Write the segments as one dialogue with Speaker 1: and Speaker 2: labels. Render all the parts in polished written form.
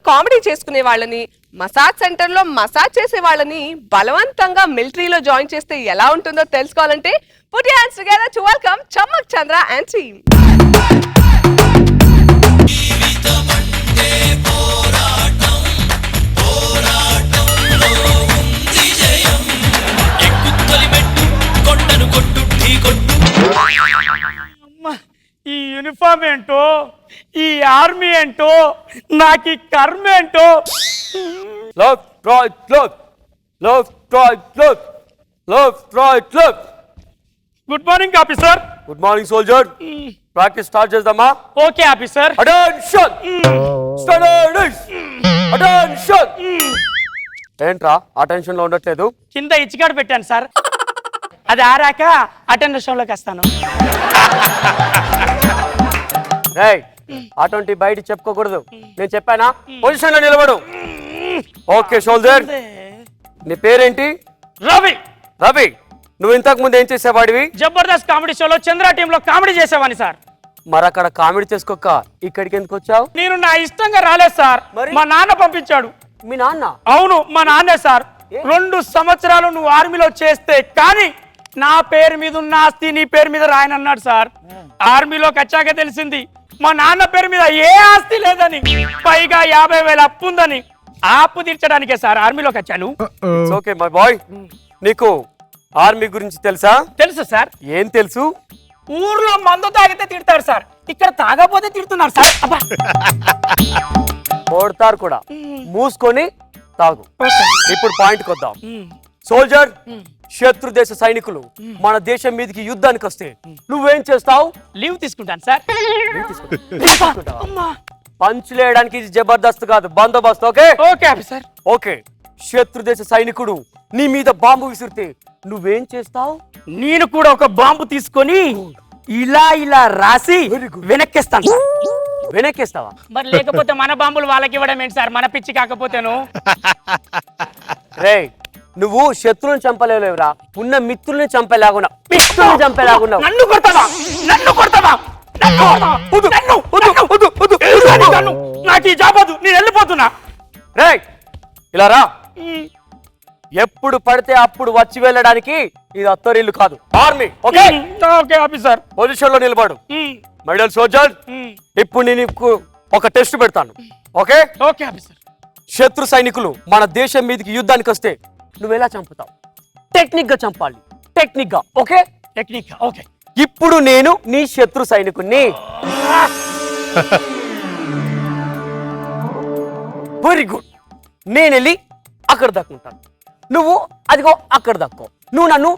Speaker 1: Comedy చేసుకునే వాళ్ళని, massage centre లో మసాజ్ చేసే వాళ్ళని బలవంతంగా మిలిటరీలో జాయిన్ చేస్తే ఎలా ఉంటుందో తెలుసుకోవాలంటే put your hands together to welcome Chammak Chandra and team.
Speaker 2: ఈ యూనిఫామ్ ఏంటో, ఈ ఆర్మీ ఏంటో, నాకు ఈ కర్మ ఏంటో. Good morning officer.
Speaker 3: Good morning soldier. Practice start చేద్దామా?
Speaker 2: Okay officer.
Speaker 3: Attention studies attention. ఏంట్రా అటెన్షన్ లో ఉండట్లేదు?
Speaker 2: కింద ఇచ్చికాడు పెట్టాను సార్, అది ఆరాక అటెన్షన్ లోకి వస్తాను.
Speaker 3: రేయ్ అటువంటి బయట చెప్పుకోకూడదు, నేను చెప్పానా? పొజిషన్ లో నిలబడు. ఓకే సోల్జర్, నీ పేరేంటి?
Speaker 2: రవి.
Speaker 3: రవి, నువ్వు ఇంతకు ముందు ఏం చేసేవాడివి?
Speaker 2: జబర్దస్త్ కామెడీ షోలో చంద్ర టీంలో కామెడీ చేసేవాడిని సార్.
Speaker 3: మరి అక్కడ కామెడీ చేసుకోక ఇక్కడికి ఎందుకు వచ్చావు?
Speaker 2: నేను నా ఇష్టంగా రాలేదు సార్, మా నాన్న పంపించాడు.
Speaker 3: మీ నాన్న?
Speaker 2: అవును, మా నాన్నే సార్. 2 సంవత్సరాలు నువ్వు ఆర్మీలో చేస్తే కానీ నా పేరు మీద ఉన్న ఆస్తి నీ పేరు మీద రాయనన్నాడు సార్. ఆర్మీలోకి వచ్చాక తెలిసింది మా నాన్న పేరు మీద ఏ ఆస్తి లేదని, పైగా 50,000 అప్పు ఉందని. ఆ అప్పు తీర్చడానికే సార్ ఆర్మీలోకి వచ్చాను.
Speaker 3: ఓకే మై బాయ్, నీకు ఆర్మీ గురించి తెలుసా?
Speaker 2: తెలుసు సార్.
Speaker 3: ఏం తెలుసు?
Speaker 2: ఊర్లో మందు తాగితే తిడతారు సార్, ఇక్కడ తాగపోతే తిడుతున్నారు సార్. అబ్బా,
Speaker 3: కొడతారు కూడా, మూసుకొని తాగు. ఇప్పుడు పాయింట్కి వద్దాం. సోల్జర్, శత్రు దేశ సైనికులు మన దేశం మీదకి యుద్ధానికి వస్తే నువ్వేం చేస్తావు?
Speaker 2: లీవ్ తీసుకుంటాను సార్.
Speaker 3: పంచులేయడానికి ఇది జబర్దస్త్ కాదు, బందోబస్తు. Okay
Speaker 2: okay officer.
Speaker 3: ఓకే, శత్రు దేశ సైనికుడు నీ మీద బాంబు విసిరితే నువ్వేం చేస్తావు?
Speaker 2: నేను కూడా ఒక బాంబు తీసుకొని ఇలా ఇలా రాసి వెనక్కేస్తాను.
Speaker 3: వెనక్కేస్తావా?
Speaker 2: మరి లేకపోతే మన బాంబులు వాళ్ళకి ఇవ్వడం ఏంటి సార్, మన పిచ్చి కాకపోతేను.
Speaker 3: రే, నువ్వు శత్రువుని చంపలేవురా, ఉన్న మిత్రుల్ని చంపేలాగున్నా, మిత్రుల్ని చంపేలాగున్నావు.
Speaker 2: నన్ను కొడతావా? నన్ను కొడతావా? నాకు ఈ జాబ్ వద్దు, నేను వెళ్ళిపోతున్నా.
Speaker 3: రే ఇలా రా. ఎప్పుడు పడితే అప్పుడు వచ్చి వెళ్ళడానికి ఇది అత్తరిల్లు కాదు, army. Okay
Speaker 2: okay officer.
Speaker 3: Position లో నిలబడు. మై డియర్ సోల్జర్, ఇప్పుడు నేను నీకు ఒక టెస్ట్ పెడతాను. Okay
Speaker 2: okay officer.
Speaker 3: శత్రు సైనికులు మన దేశం మీదకి యుద్ధానికి వస్తే నువ్వు ఎలా చంపుతావు? టెక్నిక్ గా చంపాలి, టెక్నిక్ గా. Okay
Speaker 2: technique. ఓకే,
Speaker 3: ఇప్పుడు నేను నీ శత్రు సైనికుణ్ణి. Very good. నేను వెళ్ళి అక్కడ దక్కుంటాను, నువ్వు అదిగో అక్కడ దక్కో. నువ్వు నన్ను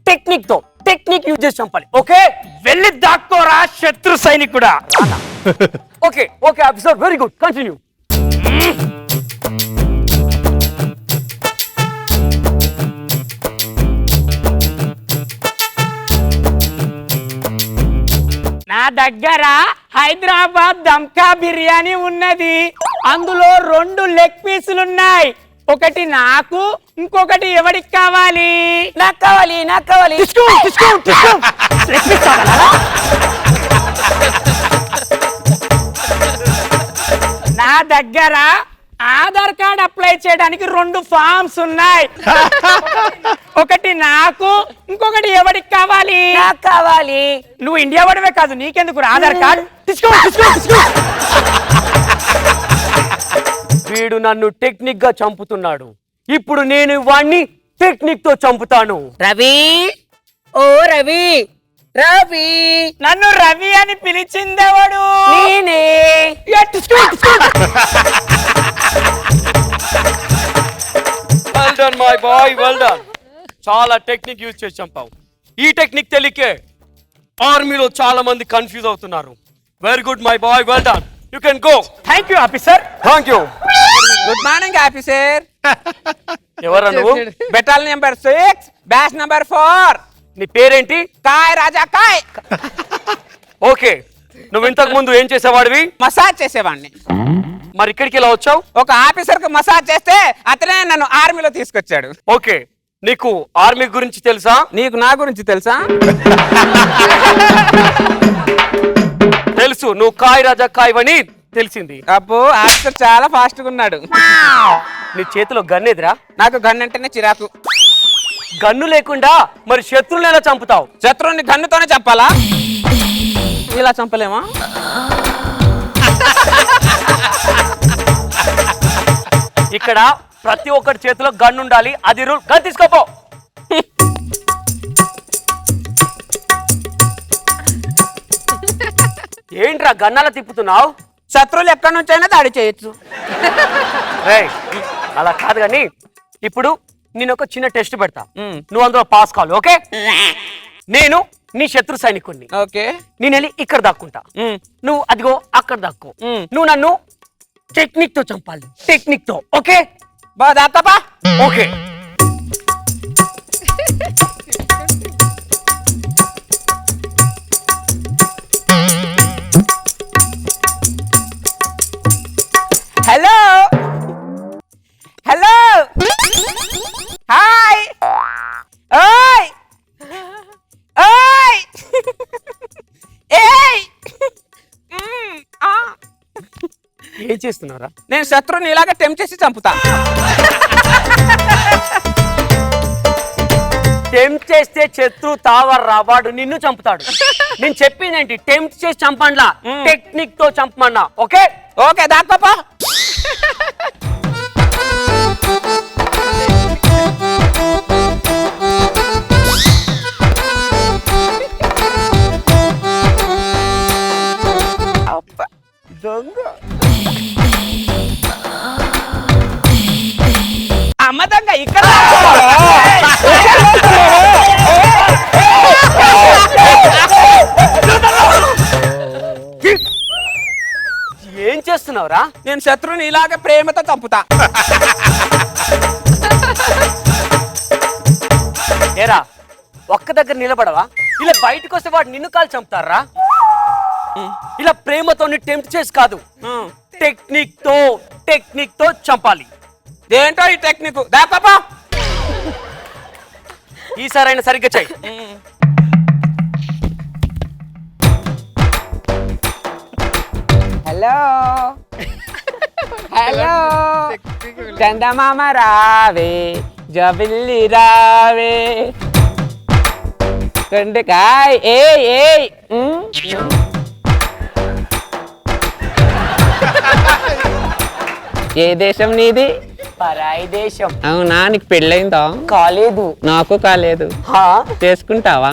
Speaker 3: టెక్నిక్ యూజ్ చేసి చంపాలి. ఓకే,
Speaker 2: వెళ్ళి దాక్కోరా శత్రు సైనికుడా.
Speaker 3: Okay okay officer, very good, continue.
Speaker 2: నా దగ్గర హైదరాబాద్ దమ్కా బిర్యానీ ఉన్నది, అందులో 2 లెగ్ పీసులు ఉన్నాయి. ఒకటి నాకు, ఇంకొకటి ఎవరికి కావాలి? నాకు కావాలి, నాకు కావాలి. నా దగ్గర ఆధార్ కార్డ్ అప్లై చేయడానికి 2 ఫామ్స్ ఉన్నాయి. ఒకటి నాకు, ఇంకొకటి ఎవరికి కావాలి? నాకు కావాలి. నువ్వు ఇండియా వాడివే కాదు, నీకెందుకు ఆధార్ కార్డ్?
Speaker 3: వీడు నన్ను టెక్నిక్ గా చంపుతున్నాడు, ఇప్పుడు నేను వాణ్ణి టెక్నిక్ తో చంపుతాను.
Speaker 2: రవి, ఓ రవి, రవి, నన్ను రవి అని పిలిచిందేవాడు నేనే.
Speaker 3: Well done my boy, well done. చాలా టెక్నిక్ యూజ్ చేసి చంపావు. ఈ టెక్నిక్ తెలియకే ఆర్మీలో చాలా మంది కన్ఫ్యూజ్ అవుతున్నారు. Very good my boy, well done. You can go.
Speaker 2: Thank you officer.
Speaker 3: Thank you.
Speaker 4: Good morning officer.
Speaker 3: ఎవరా నువ్వు?
Speaker 4: బెటాల్ నెంబర్ 6 బ్యాచ్ నెంబర్ 4.
Speaker 3: నీ పేరేంటి?
Speaker 4: కాయ్ రాజా కాయ్.
Speaker 3: ఓకే, నువ్వు ఇంతకు ముందు ఏం చేసేవాడివి?
Speaker 4: మసాజ్ చేసేవాడిని.
Speaker 3: మరి ఇక్కడికి ఎలా వచ్చావు?
Speaker 4: ఒక ఆఫీసర్ కు మసాజ్ చేస్తే అతనే నన్ను ఆర్మీలో తీసుకొచ్చాడు.
Speaker 3: ఓకే, నీకు ఆర్మీ గురించి తెలుసా?
Speaker 4: నీకు నా గురించి తెలుసా?
Speaker 3: తెలుసు, నువ్వు కాయ్ రాజా కాయ్ అని తెలిసింది?
Speaker 4: అబ్బో ఆఫీసర్ చాలా ఫాస్ట్ గా ఉన్నాడు.
Speaker 3: నీ చేతిలో గన్ ఎదురా?
Speaker 4: నాకు గన్ను అంటేనే చిరాకు.
Speaker 3: గన్ను లేకుండా మరి శత్రువులను ఎలా చంపుతావు?
Speaker 4: శత్రువుని గన్నుతోనే చంపాలా? ఇలా చంపలేమా?
Speaker 3: ఇక్కడ ప్రతి ఒక్కరి చేతిలో గన్ ఉండాలి, అది రూల్. గన్ తీసుకోపో. ఏంట్రా గన్నాల తిప్పుతున్నావు?
Speaker 4: శత్రువులు ఎక్కడి నుంచి అయినా దాడి చేయొచ్చు.
Speaker 3: రేయ్, అలా కాదు కానీ ఇప్పుడు నేను ఒక చిన్న టెస్ట్ పెడతా.
Speaker 4: మ్.
Speaker 3: నువ్వు అందులో పాస్ కావాలి, ఓకే? నేను నీ శత్రు సైనికుడిని.
Speaker 4: ఓకే.
Speaker 3: నేను వెళ్ళి ఇక్కడ దాక్కుంటా, నువ్వు అదిగో అక్కడ దాక్కో.
Speaker 4: మ్.
Speaker 3: నువ్వు నన్ను టెక్నిక్ తో చంపాలి, టెక్నిక్ తో. ఓకే?
Speaker 4: బాగా దాత్తపా.
Speaker 3: ఓకే.
Speaker 4: హలో హలో హాయ్ ఓయ్ ఓయ్ ఏయ్
Speaker 3: ఏం చేస్తున్నారా?
Speaker 4: నేను శత్రువుని ఇలాగ టెంప్ చేసి చంపుతా.
Speaker 3: టెంప్ట్ చేస్తే శత్రు తావర్రా, వాడు నిన్ను చంపుతాడు. నేను చెప్పిందేంటి? టెంప్ట్ చేసి చంపండ్లా, టెక్నిక్ తో చంపమన్నా. ఓకే?
Speaker 4: ఓకే దాత్తపా. దొంగ అమ్మ దొంగ ఇక్కడ.
Speaker 3: ఏం చేస్తున్నావురా?
Speaker 4: నేను శత్రువుని ఇలాగ ప్రేమతో చంపుతా.
Speaker 3: ఏరా, ఒక్క దగ్గర నిలబడవా? ఇలా బయటకు వస్తే వాడు నిన్ను కాల్ చంపుతారా? ఇలా ప్రేమతో టెంప్ట్ చేసి కాదు, టెక్నిక్ తో చంపాలి.
Speaker 4: ఏంటో ఈ టెక్నిక్? దాత్తపా.
Speaker 3: ఈసారైనా సరిగ్గా చెయ్యి.
Speaker 4: హలో హలో చందమామ రావే, జబిల్లి రావే, కొండకాయ్ ఏయ్ ఏయ్. ఏ దేశం నీది?
Speaker 3: పరాయి దేశం.
Speaker 4: అవునా, నీకు పెళ్ళైందా?
Speaker 3: కాలేదు.
Speaker 4: నాకు కాలేదు. చేసుకుంటావా?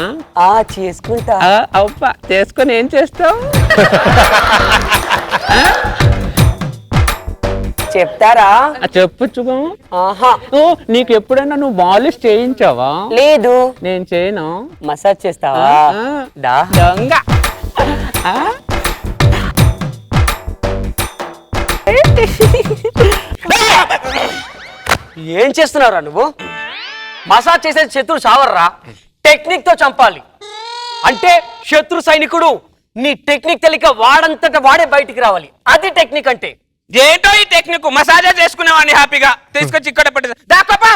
Speaker 3: చేసుకుంటా.
Speaker 4: అవ్వ, చేసుకొని ఏం చేస్తావు?
Speaker 3: చెప్తారా?
Speaker 4: చెప్పొచ్చు. నీకు ఎప్పుడైనా నువ్వు మాలిష్ చేయించావా?
Speaker 3: లేదు.
Speaker 4: నేను చేయను.
Speaker 3: మసాజ్ చేస్తావా?
Speaker 4: దొంగ.
Speaker 3: ఏం చేస్తున్నావురా నువ్వు? మసాజ్ చేసేది శత్రు చావర్రా, టెక్నిక్ తో చంపాలి. అంటే శత్రు సైనికుడు నీ టెక్నిక్ తెలియక వాడంతట వాడే బయటికి రావాలి, అది టెక్నిక్ అంటే.
Speaker 4: ఏంటో ఈ టెక్నిక్? మసాజా చేసుకునేవాడిని హ్యాపీగా తీసుకొచ్చి ఇక్కడ పెట్టి దాకోపా.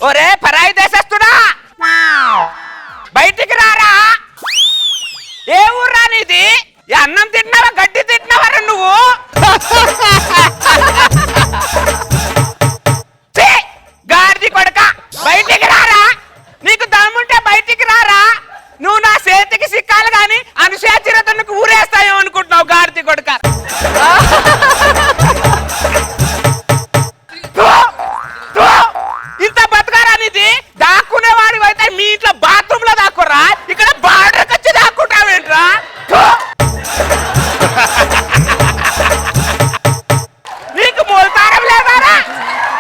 Speaker 4: ఒరే పరాయి దేశస్తుడా, బయటికి రారా. ఏ ఊర్రా నీది? అన్నం తింటున్నావా, గడ్డి తింటున్నావరా నువ్వు? గాడిది కొడక, బయటికి రారా. నీకు దమ్ముంటే బయటికి రారా. నువ్వు నా చేతికి సిక్కాలి గాని అనుశాచిరతకు ఊరేస్తాయో అనుకుంటున్నావు, గాడిది కొడక. ఇంత బతకారనిది దాక్కునేవాడి అయితే మీ ఇంట్లో బాత్రూమ్ లో దాక్కురా, ఇక్కడ బార్డర్ వచ్చి దాక్కుంటావేంట్రా? నీకు మూలతారం లేదారా?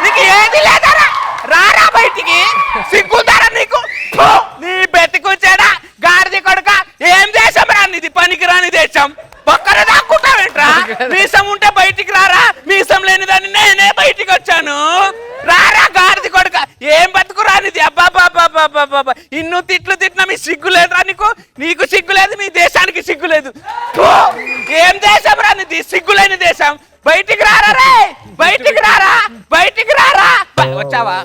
Speaker 4: నీకు ఏది లేదారా? రారా బయటికి, సిగ్గుతారా నీకు? నీ బెతికొచ్చాడా గాడిది కొడుక. ఏం దేశం రా నీది? పనికిరాని దేశం. పక్కన దాక్కుంటావేంట్రా? మీసం ఉంటే బయటికి రారా. మీసం లేనిదాన్ని నేనే బయటికి వచ్చాను. రారా గాడిది కొడుక. ఏం బతుకురానిది? అబ్బాబాబాబాబాబా, ఇన్ను తిట్లు తిట్టినా మీ సిగ్గు లేదురా నీకు? నీకు సిగ్గు లేదు, మీ దేశానికి సిగ్గు లేదు. ఏం దేశం రానిది? సిగ్గులేని దేశం. బయటికి రారా రే, బయటికి రారా, బయటికి రారా. వచ్చావా?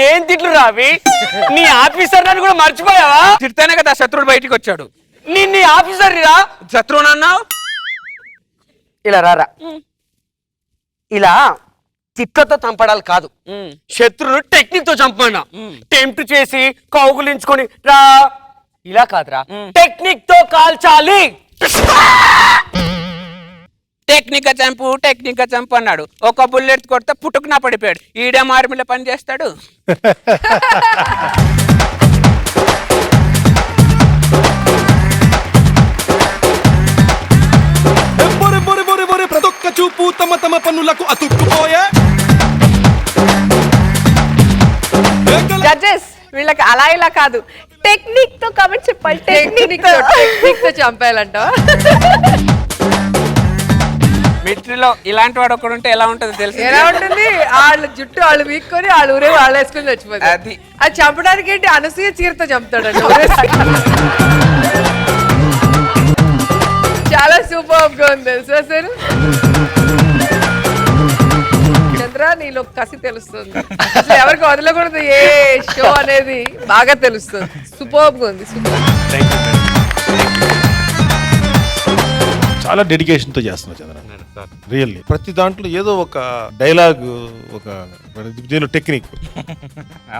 Speaker 2: ఏం తిట్లు రావి నీ ఆఫీసర్ నన్ను కూడా మర్చిపోయావా?
Speaker 4: తిడితేనే కదా శత్రుడు బయటికి వచ్చాడు.
Speaker 2: నీ ఆఫీసర్ రా.
Speaker 4: శత్రువుని అన్నావు.
Speaker 3: ఇలా రారా. ఇలా తిట్లతో చంపడాలు కాదు, శత్రువును టెక్నిక్ తో చంపమన్నా. టెంప్ట్ చేసి కౌగులించుకొని రా ఇలా కాదురా, టెక్నిక్ తో కాల్చాలి.
Speaker 4: టెక్నిక్ గా చంపు అన్నాడు. ఒక బుల్లెట్ కొడితే పుట్టుకునా పడిపోయాడు. ఈడే ఆర్మీలో పని చేస్తాడు.
Speaker 5: ప్రతొక్క చూపు తమ తమ పనులకు అతుక్కుపోయే.
Speaker 1: జడ్జెస్ వీళ్ళకి అలా ఇలా కాదు, టెక్నిక్ తో కమెంట్ చెప్పాలి. టెక్నిక్ తో చంపేయాలంట.
Speaker 4: మిలిటరీలో ఇలాంటి వాడు ఒకడు ఉంటే ఎలా ఉంటది తెలుసు?
Speaker 1: ఎలా ఉంటుంది? వాళ్ళ జుట్టు వాళ్ళు వీక్కొని వాళ్ళు ఊరే వాళ్ళు వేసుకొని చచ్చిపోతారు. అది చంపడానికి ఏంటి, అనసూయ చీరతో చంపుతాడు. చాలా సూపర్ గా ఉంది తెలుసా సార్. చంద్ర నీలో కసి తెలుస్తుంది, అసలు ఎవరికి వదలకూడదు ఏ షో అనేది బాగా తెలుస్తుంది. సూపర్ గా ఉంది. సూపర్.
Speaker 6: చాలా డెడికేషన్ తో చేస్తున్నా చంద్ర, రియల్లీ. ప్రతి దాంట్లో ఏదో ఒక డైలాగ్, ఒక దీని టెక్నిక్.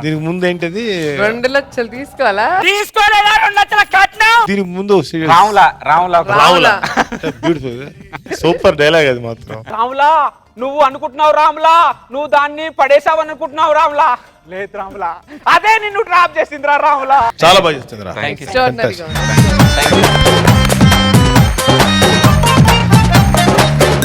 Speaker 6: దీనికి ముందు ఏంటిది,
Speaker 1: 2 లక్షలు తీసుకోవాలా?
Speaker 2: తీసుకోలేదా 2 లక్షల కట్నం?
Speaker 6: దీనికి ముందు
Speaker 4: రాములా
Speaker 6: బ్యూటిఫుల్ సూపర్ డైలాగ్ అది మాత్రం.
Speaker 4: రాములా నువ్వు అనుకుంటున్నావు, రాములా నువ్వు దాన్ని పడేసావు అనుకుంటున్నావు, రాములా లేదు రాములా అదే నిన్ను డ్రాప్ చేసిందిరా రాములా.
Speaker 6: చాలా బాగా చేస్తుంది
Speaker 1: Extraordinary గా ఉంది.